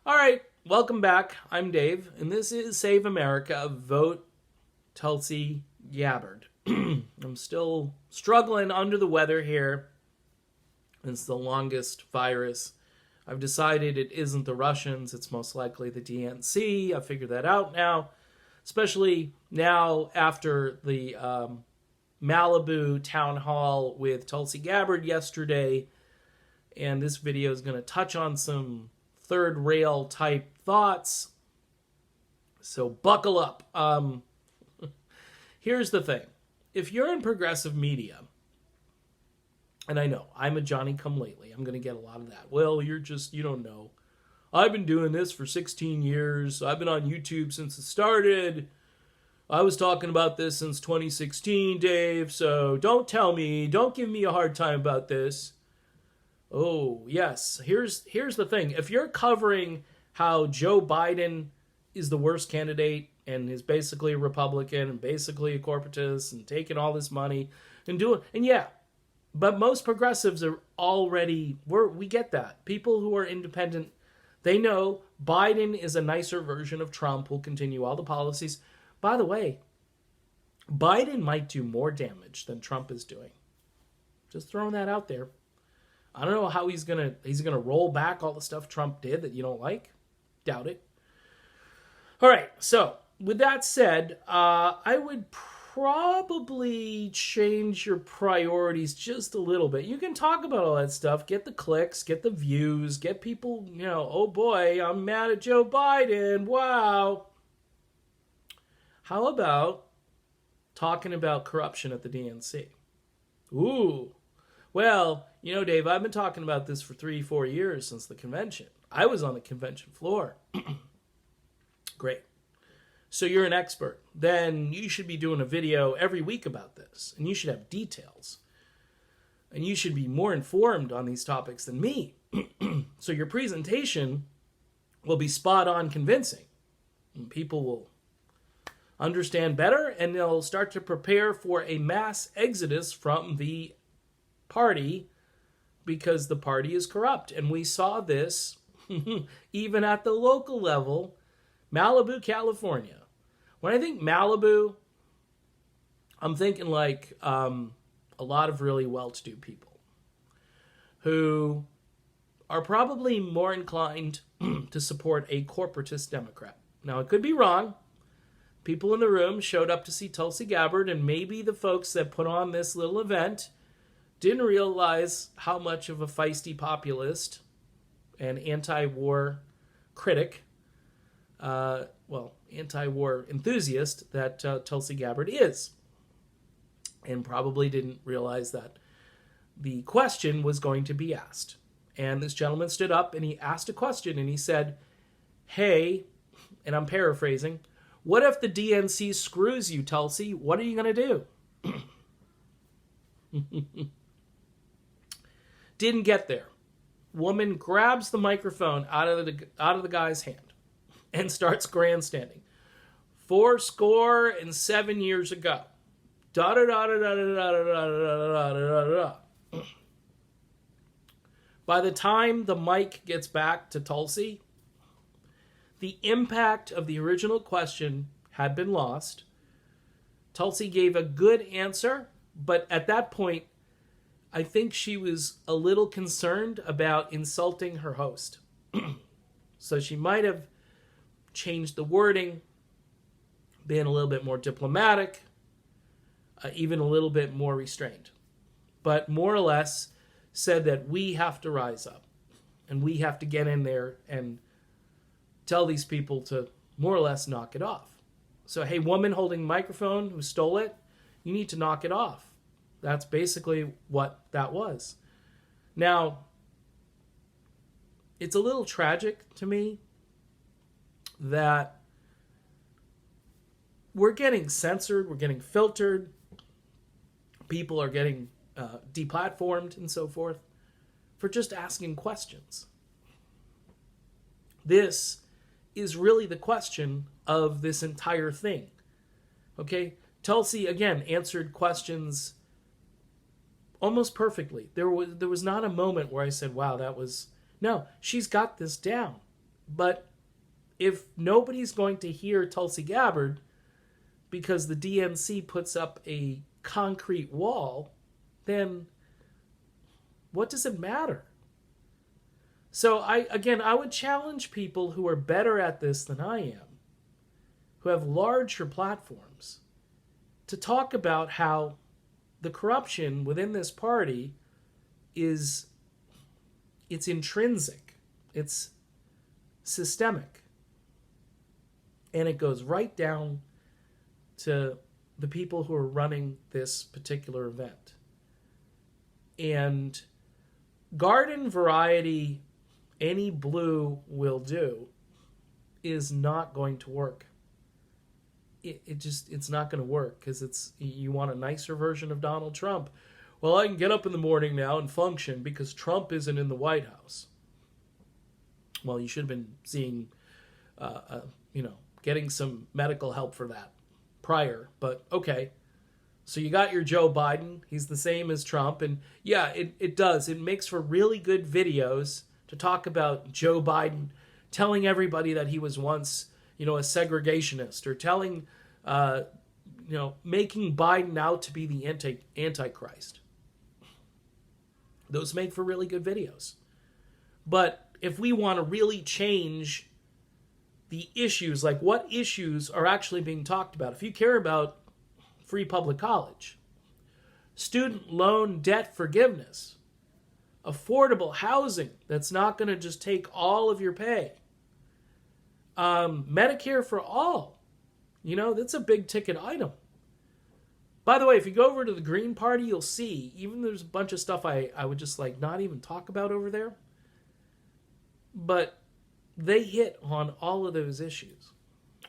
All right, welcome back. I'm Dave, and this is Save America. Vote Tulsi Gabbard. I'm still struggling under the weather here. It's the longest virus. I've decided it isn't the Russians, it's most likely the DNC. I figured that out now, especially now after the Malibu town hall with Tulsi Gabbard yesterday. And this video is going to touch on some third rail type thoughts. So buckle up. Here's the thing. If you're in progressive media, and I know I'm a Johnny come lately, I'm going to get a lot of that. Well, you don't know. I've been doing this for 16 years. I've been on YouTube since it started. I was talking about this since 2016, Dave. So don't give me a hard time about this. Oh, yes. Here's the thing. If you're covering how Joe Biden is the worst candidate and is basically a Republican and basically a corporatist and taking all this money and yeah, but most progressives are we get that. People who are independent, they know Biden is a nicer version of Trump who'll continue all the policies. By the way, Biden might do more damage than Trump is doing. Just throwing that out there. I don't know how he's gonna roll back all the stuff Trump did that you don't like. Doubt it. All right. So with that said, I would probably change your priorities just a little bit. You can talk about all that stuff, get the clicks, get the views, get people, oh boy, I'm mad at Joe Biden. Wow. How about talking about corruption at the DNC? Ooh. Well, Dave, I've been talking about this for 3-4 years since the convention. I was on the convention floor. Great. So you're an expert. Then you should be doing a video every week about this. And you should have details. And you should be more informed on these topics than me. So your presentation will be spot on convincing. And people will understand better, and they'll start to prepare for a mass exodus from the party because the party is corrupt. And we saw this even at the local level. Malibu, California. When I think Malibu, I'm thinking like a lot of really well-to-do people who are probably more inclined to support a corporatist Democrat. Now, it could be wrong. People in the room showed up to see Tulsi Gabbard, and maybe the folks that put on this little event didn't realize how much of a feisty populist and anti-war critic, anti-war enthusiast that Tulsi Gabbard is. And probably didn't realize that the question was going to be asked. And this gentleman stood up and he asked a question and he said, hey, and I'm paraphrasing, what if the DNC screws you, Tulsi? What are you going to do? Didn't get there. Woman grabs the microphone out of the guy's hand and starts grandstanding. 407 years ago. Da da da da da da da da da da da. By the time the mic gets back to Tulsi, the impact of the original question had been lost. Tulsi gave a good answer, but at that point, I think she was a little concerned about insulting her host. So she might have changed the wording, been a little bit more diplomatic, even a little bit more restrained. But more or less said that we have to rise up and we have to get in there and tell these people to more or less knock it off. So, hey, woman holding the microphone who stole it, you need to knock it off. That's basically what that was. Now, it's a little tragic to me that we're getting censored, we're getting filtered, people are getting deplatformed and so forth for just asking questions. This is really the question of this entire thing. Okay? Tulsi, again, answered questions almost perfectly. There was not a moment where I said, wow, that was... No, she's got this down. But if nobody's going to hear Tulsi Gabbard because the DNC puts up a concrete wall, then what does it matter? So I would challenge people who are better at this than I am, who have larger platforms, to talk about how the corruption within this party it's intrinsic, it's systemic, and it goes right down to the people who are running this particular event. And garden variety, any blue will do, is not going to work. It's not going to work, because you want a nicer version of Donald Trump. Well, I can get up in the morning now and function because Trump isn't in the White House. Well, you should have been seeing, getting some medical help for that prior. But okay, so you got your Joe Biden. He's the same as Trump. And yeah, it does. It makes for really good videos to talk about Joe Biden telling everybody that he was once, a segregationist, or telling, making Biden out to be the Antichrist. Those make for really good videos. But if we want to really change the issues, like what issues are actually being talked about, if you care about free public college, student loan debt forgiveness, affordable housing that's not going to just take all of your pay, Medicare for all, that's a big ticket item. By the way, if you go over to the Green Party, you'll see, even there's a bunch of stuff I would just not even talk about over there. But they hit on all of those issues.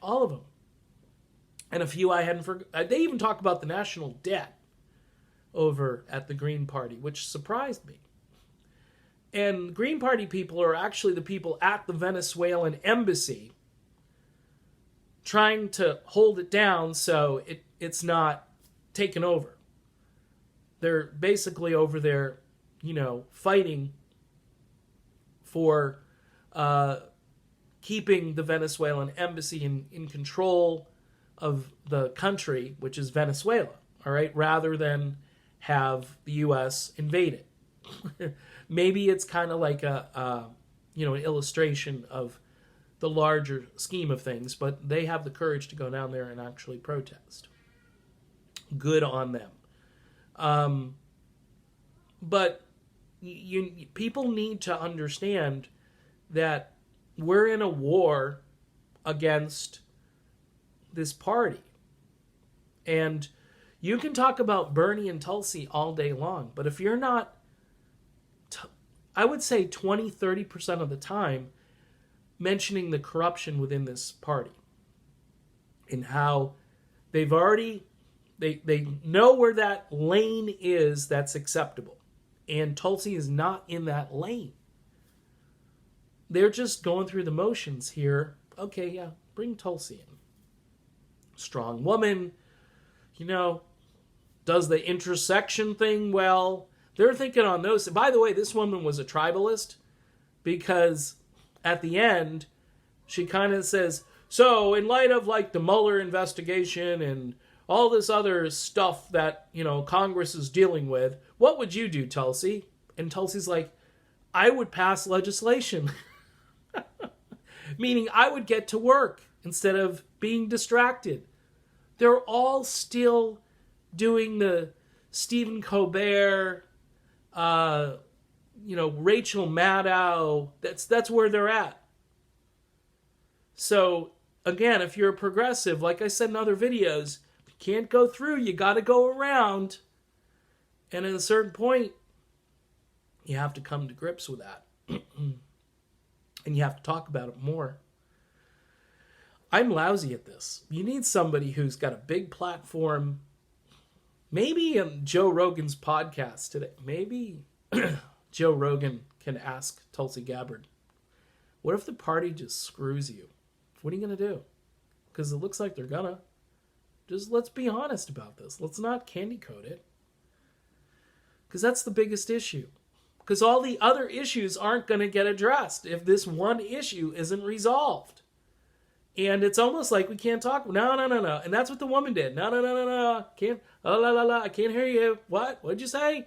All of them. And a few I hadn't forgotten. They even talk about the national debt over at the Green Party, which surprised me. And Green Party people are actually the people at the Venezuelan embassy trying to hold it down so it's not taken over. They're basically over there, fighting for keeping the Venezuelan embassy in control of the country, which is Venezuela, all right, rather than have the U.S. invade it. Maybe it's kind of like an illustration of the larger scheme of things, but they have the courage to go down there and actually protest. Good on them. But people need to understand that we're in a war against this party. And you can talk about Bernie and Tulsi all day long, but if you're not, I would say 20-30% of the time, mentioning the corruption within this party and how they've already, they know where that lane is that's acceptable. And Tulsi is not in that lane. They're just going through the motions here. Okay, yeah, bring Tulsi in. Strong woman, does the intersection thing well. They're thinking on those. By the way, this woman was a tribalist because at the end, she kind of says, so in light of the Mueller investigation and all this other stuff that, Congress is dealing with, what would you do, Tulsi? And Tulsi's like, I would pass legislation. Meaning I would get to work instead of being distracted. They're all still doing the Stephen Colbert, Rachel Maddow. That's where they're at. So, again, if you're a progressive, like I said in other videos, you can't go through, you got to go around. And at a certain point, you have to come to grips with that. And you have to talk about it more. I'm lousy at this. You need somebody who's got a big platform. Maybe on Joe Rogan's podcast today. Maybe Joe Rogan can ask Tulsi Gabbard, what if the party just screws you? What are you going to do? Because it looks like they're gonna. Just let's be honest about this. Let's not candy coat it. Because that's the biggest issue. because all the other issues aren't going to get addressed if this one issue isn't resolved. And it's almost like we can't talk. No. And that's what the woman did. No. Can't. I can't hear you. What? What'd you say?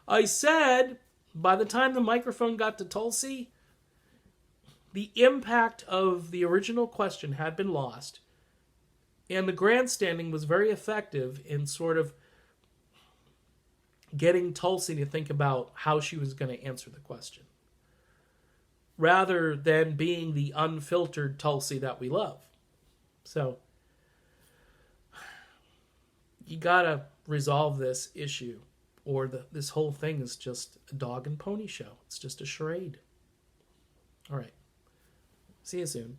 I said, by the time the microphone got to Tulsi, the impact of the original question had been lost. And the grandstanding was very effective in sort of getting Tulsi to think about how she was going to answer the question, rather than being the unfiltered Tulsi that we love. So, you gotta resolve this issue, or this whole thing is just a dog and pony show. It's just a charade. All right. See you soon.